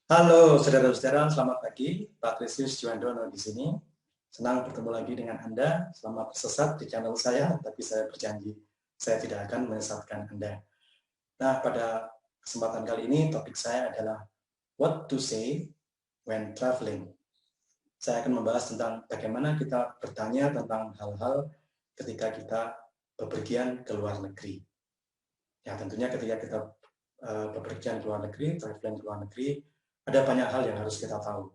Halo saudara-saudara, selamat pagi. Patrisius Juandono di sini. Senang bertemu lagi dengan Anda. Selamat tersesat di channel saya, tapi saya berjanji saya tidak akan menyesatkan Anda. Nah, pada kesempatan kali ini topik saya adalah what to say when traveling. Saya akan membahas tentang bagaimana kita bertanya tentang hal-hal ketika kita bepergian ke luar negeri. Ya, tentunya ketika kita bepergian ke luar negeri, traveling ke luar negeri, ada banyak hal yang harus kita tahu.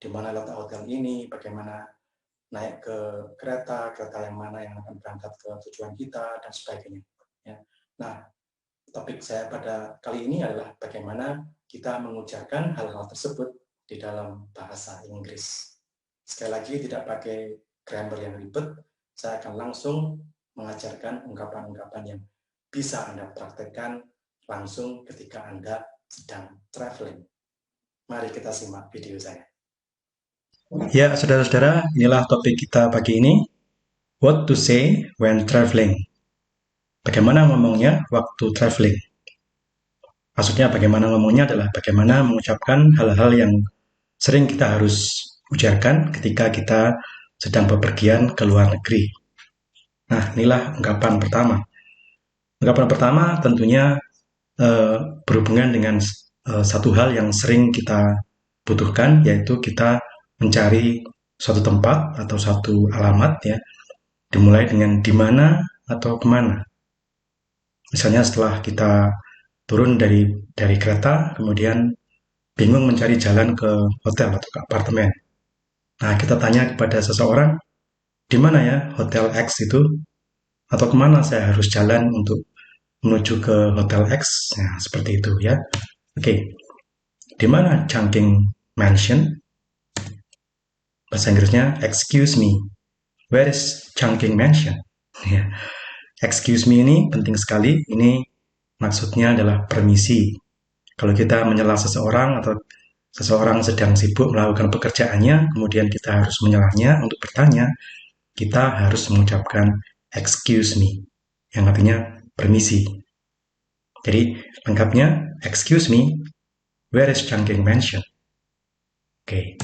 Di mana letak hotel ini, bagaimana naik ke kereta yang mana yang akan berangkat ke tujuan kita, dan sebagainya. Ya. Nah, topik saya pada kali ini adalah bagaimana kita mengucapkan hal-hal tersebut di dalam bahasa Inggris. Sekali lagi, tidak pakai grammar yang ribet, saya akan langsung mengajarkan ungkapan-ungkapan yang bisa Anda praktekkan langsung ketika Anda sedang traveling. Mari kita simak video saya. Ya, saudara-saudara, inilah topik kita pagi ini. What to say when traveling. Bagaimana ngomongnya waktu traveling. Maksudnya bagaimana ngomongnya adalah bagaimana mengucapkan hal-hal yang sering kita harus ujarkan ketika kita sedang bepergian ke luar negeri. Nah, inilah ungkapan pertama. Ungkapan pertama tentunya berhubungan dengan satu hal yang sering kita butuhkan, yaitu kita mencari suatu tempat atau suatu alamat, ya, dimulai dengan di mana atau kemana. Misalnya setelah kita turun dari kereta, kemudian bingung mencari jalan ke hotel atau ke apartemen. Nah, kita tanya kepada seseorang, di mana ya hotel X itu, atau kemana saya harus jalan untuk menuju ke hotel X. Nah, seperti itu ya. Oke, di mana Chungking Mansion? Bahasa Inggrisnya, excuse me, where is Chungking Mansion? Ya. Excuse me ini penting sekali. Ini maksudnya adalah permisi. Kalau kita menyela seseorang atau seseorang sedang sibuk melakukan pekerjaannya, kemudian kita harus menyelahnya untuk bertanya, kita harus mengucapkan excuse me, yang artinya permisi. Jadi lengkapnya, excuse me, where is Chungking Mansion? Oke.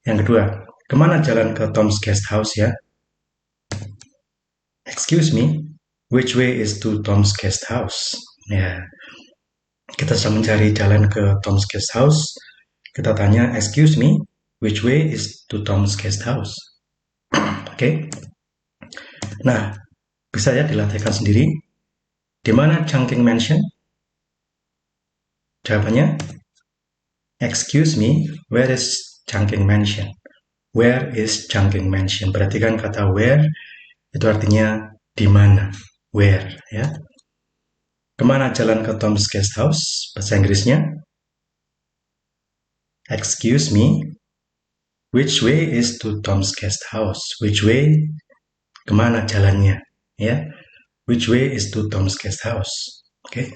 Yang kedua, kemana jalan ke Tom's Guest House ya? Excuse me, which way is to Tom's Guest House? Ya, kita sedang mencari jalan ke Tom's Guest House. Kita tanya, excuse me, which way is to Tom's Guest House? Oke. Nah, bisa ya dilatihkan sendiri. Di mana Chungking Mansion? Jawabannya, excuse me, where is Chungking Mansion? Where is Chungking Mansion? Perhatikan kata where, itu artinya di mana. Where, ya. Kemana jalan ke Tom's Guest House? Bahasa Inggrisnya, excuse me, which way is to Tom's Guest House? Which way, kemana jalannya? Ya, which way is to Tom's Guest House? Oke,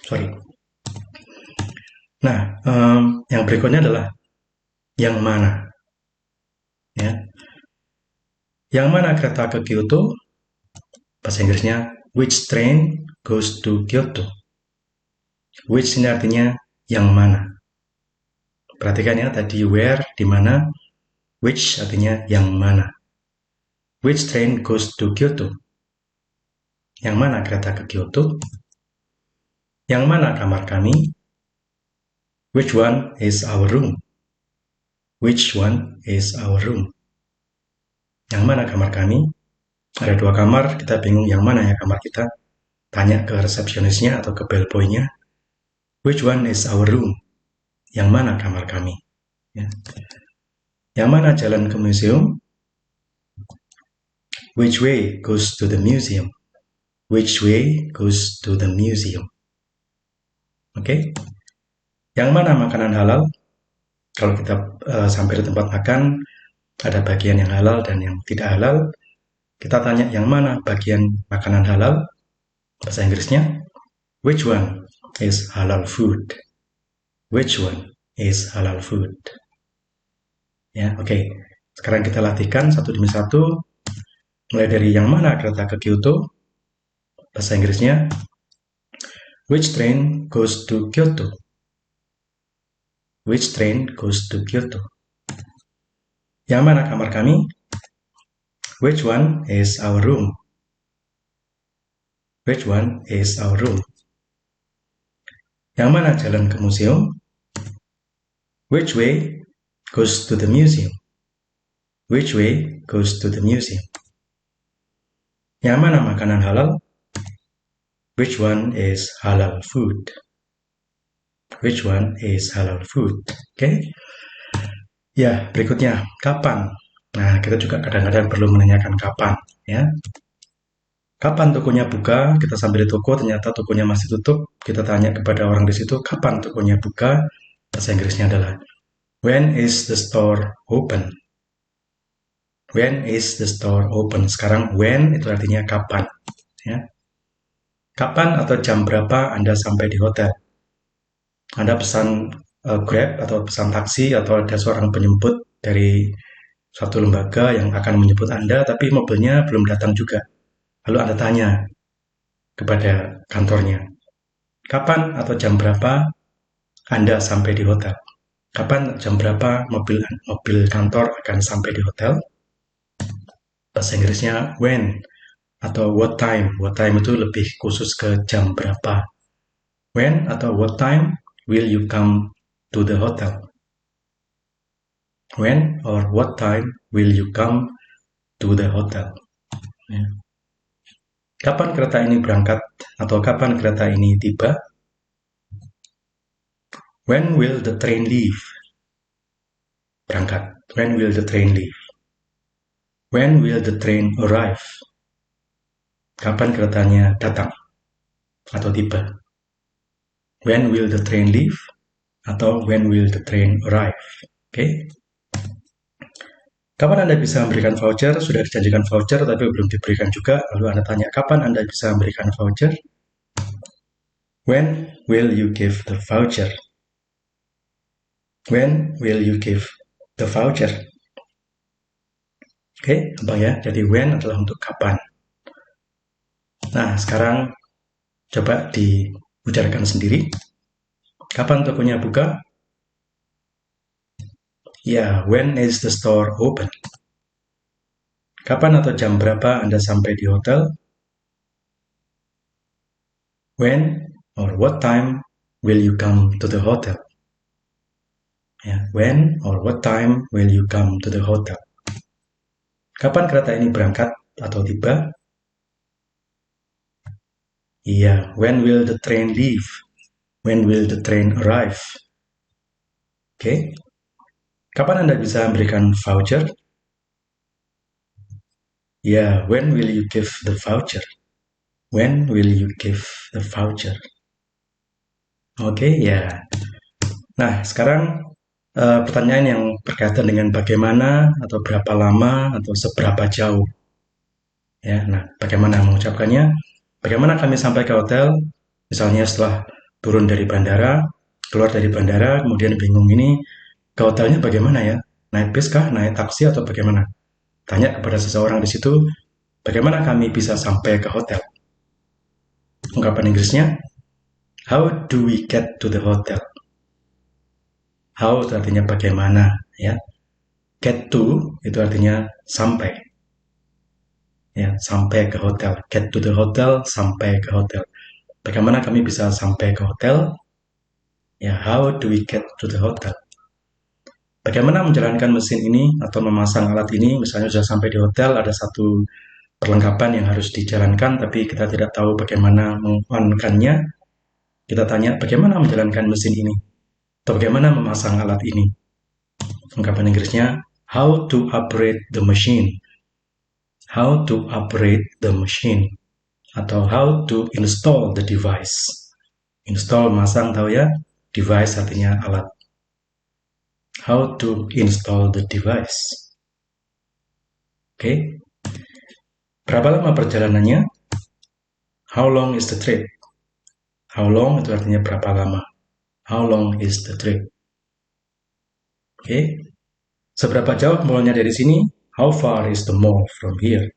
sorry. Nah, yang berikutnya adalah yang mana? Ya, yang mana kereta ke Kyoto? Bahasa Inggrisnya, which train goes to Kyoto? Which ini artinya yang mana. Perhatikan ya, tadi where, di mana, which artinya yang mana. Which train goes to Kyoto? Yang mana kereta ke Kyoto? Yang mana kamar kami? Which one is our room? Which one is our room? Yang mana kamar kami? Ada 2 kamar, kita bingung yang mana ya kamar kita. Tanya ke resepsionisnya atau ke bellboy-nya. Which one is our room? Yang mana kamar kami? Ya. Yang mana jalan ke museum? Which way goes to the museum? Which way goes to the museum? Oke. Yang mana makanan halal? Kalau kita sampai di tempat makan, ada bagian yang halal dan yang tidak halal. Kita tanya yang mana bagian makanan halal? Bahasa Inggrisnya, which one is halal food? Which one is halal food? Ya, oke. Sekarang kita latihkan satu demi satu. Mulai dari yang mana kereta ke Kyoto? Bahasa Inggrisnya, which train goes to Kyoto? Which train goes to Kyoto? Yang mana kamar kami? Which one is our room? Which one is our room? Yang mana jalan ke museum? Which way goes to the museum? Which way goes to the museum? Yang mana makanan halal? Which one is halal food? Which one is halal food? Oke. Ya, berikutnya, kapan? Nah, kita juga kadang-kadang perlu menanyakan kapan, ya. Kapan tokonya buka? Kita sampai di toko, ternyata tokonya masih tutup. Kita tanya kepada orang di situ, kapan tokonya buka? Bahasa Inggrisnya adalah when is the store open? When is the store open? Sekarang when itu artinya kapan, ya. Kapan atau jam berapa Anda sampai di hotel? Anda pesan Grab atau pesan taksi atau ada seorang penjemput dari suatu lembaga yang akan menjemput Anda, tapi mobilnya belum datang juga. Lalu Anda tanya kepada kantornya, kapan atau jam berapa Anda sampai di hotel? Kapan jam berapa mobil kantor akan sampai di hotel? Bahasa Inggrisnya when atau what time. What time itu lebih khusus ke jam berapa. When atau what time will you come to the hotel? When or what time will you come to the hotel? Ya. Kapan kereta ini berangkat atau kapan kereta ini tiba? When will the train leave? Berangkat. When will the train leave? When will the train arrive? Kapan keretanya datang atau tiba? When will the train leave? Atau when will the train arrive? Oke. Kapan Anda bisa memberikan voucher? Sudah dijanjikan voucher tapi belum diberikan juga. Lalu Anda tanya, kapan Anda bisa memberikan voucher? When will you give the voucher? When will you give the voucher? Oke, Abang ya. Jadi when adalah untuk kapan. Nah, sekarang coba diucapkan sendiri. Kapan tokonya buka? Ya, when is the store open? Kapan atau jam berapa Anda sampai di hotel? When or what time will you come to the hotel? Ya, when or what time will you come to the hotel? Kapan kereta ini berangkat atau tiba? Iya, when will the train leave? When will the train arrive? Oke. Kapan Anda bisa memberikan voucher? Ya, when will you give the voucher? When will you give the voucher? Oke, ya. Nah, sekarang pertanyaan yang berkaitan dengan bagaimana atau berapa lama atau seberapa jauh. Ya, nah, bagaimana mengucapkannya? Bagaimana kami sampai ke hotel? Misalnya setelah turun dari bandara, keluar dari bandara, kemudian bingung ini ke hotelnya bagaimana ya? Naik bis kah? Naik taksi atau bagaimana? Tanya kepada seseorang di situ, bagaimana kami bisa sampai ke hotel? Ungkapan Inggrisnya, how do we get to the hotel? How itu artinya bagaimana, ya. Get to itu artinya sampai. Ya, sampai ke hotel. Get to the hotel, sampai ke hotel. Bagaimana kami bisa sampai ke hotel? Ya, how do we get to the hotel? Bagaimana menjalankan mesin ini atau memasang alat ini? Misalnya sudah sampai di hotel, ada satu perlengkapan yang harus dijalankan, tapi kita tidak tahu bagaimana meng-on-kannya. Kita tanya, bagaimana menjalankan mesin ini? Atau bagaimana memasang alat ini? Ungkapan Inggrisnya, how to operate the machine. How to operate the machine. Atau how to install the device. Install, masang, tahu ya? Device artinya alat. How to install the device. Oke. Berapa lama perjalanannya? How long is the trip? How long itu artinya berapa lama. How long is the trip? Oke. Seberapa jauh mallnya dari sini? How far is the mall from here?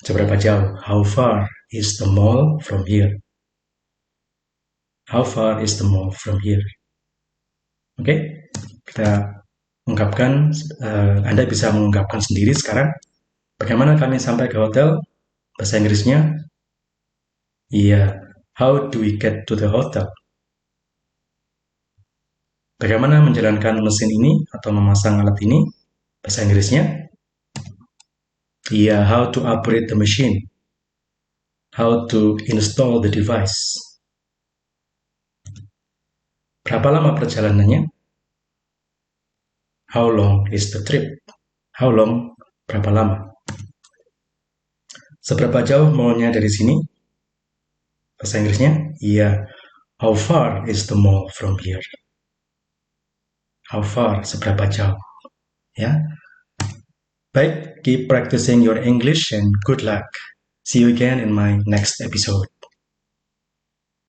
Seberapa jauh? How far is the mall from here? How far is the mall from here? Oke, kita ungkapkan, Anda bisa mengungkapkan sendiri sekarang. Bagaimana kami sampai ke hotel? Bahasa Inggrisnya, iya, how do we get to the hotel? Bagaimana menjalankan mesin ini atau memasang alat ini? Bahasa Inggrisnya, iya, how to operate the machine. How to install the device. Berapa lama perjalanannya? How long is the trip? How long, berapa lama? Seberapa jauh mallnya dari sini? Bahasa Inggrisnya, iya, how far is the mall from here? How far, seberapa jauh? Ya, baik, keep practicing your English and good luck. See you again in my next episode.